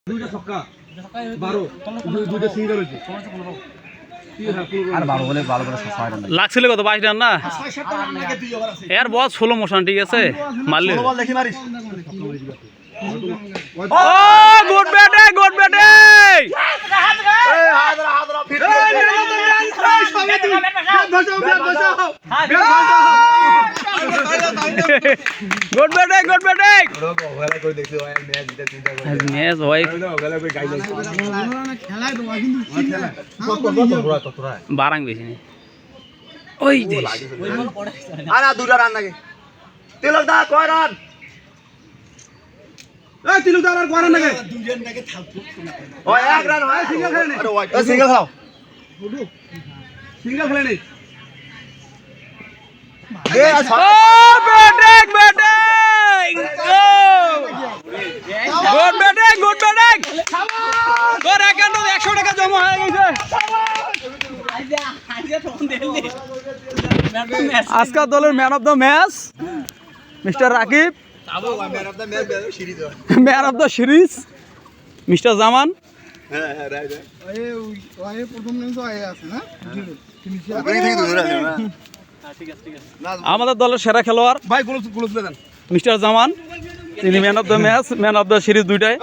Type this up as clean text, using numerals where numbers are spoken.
দুইটা ছক্কা 12 দুইটা সিঙ্গেল হইছে আর ভালো বলে লাগছিল কত 22 রান না এর বল স্লো মোশন ঠিক আছে মারলে বল দেখি মারিস ও গুড ব্যাটিং এই হাদরা ফিট গুড ব্যাটিং ওভালা কই দেখছো ম্যাচ জিতে তিনটা করে ম্যাচ ভাই ওভালা কই গাইল খেলায় তো কিন্তু তোরা বারাং বেশি নেই ওই যে আরে দুটা রান লাগে তিলক দা কয় রান এই তিলক দা আর কয় রান লাগে দুই রান লাগে থাকতো ওই এক রান হয় সিঙ্গেল খেলে নে আরে সিঙ্গেল খেলাও সিঙ্গেল খেলে নে আজকের দলের man of the match mister Rakib, man of the series mister Zaman. আমাদের দলের সেরা খেলোয়াড় মিস্টার জামান, তিনি man of the match man of the series দুইটাই।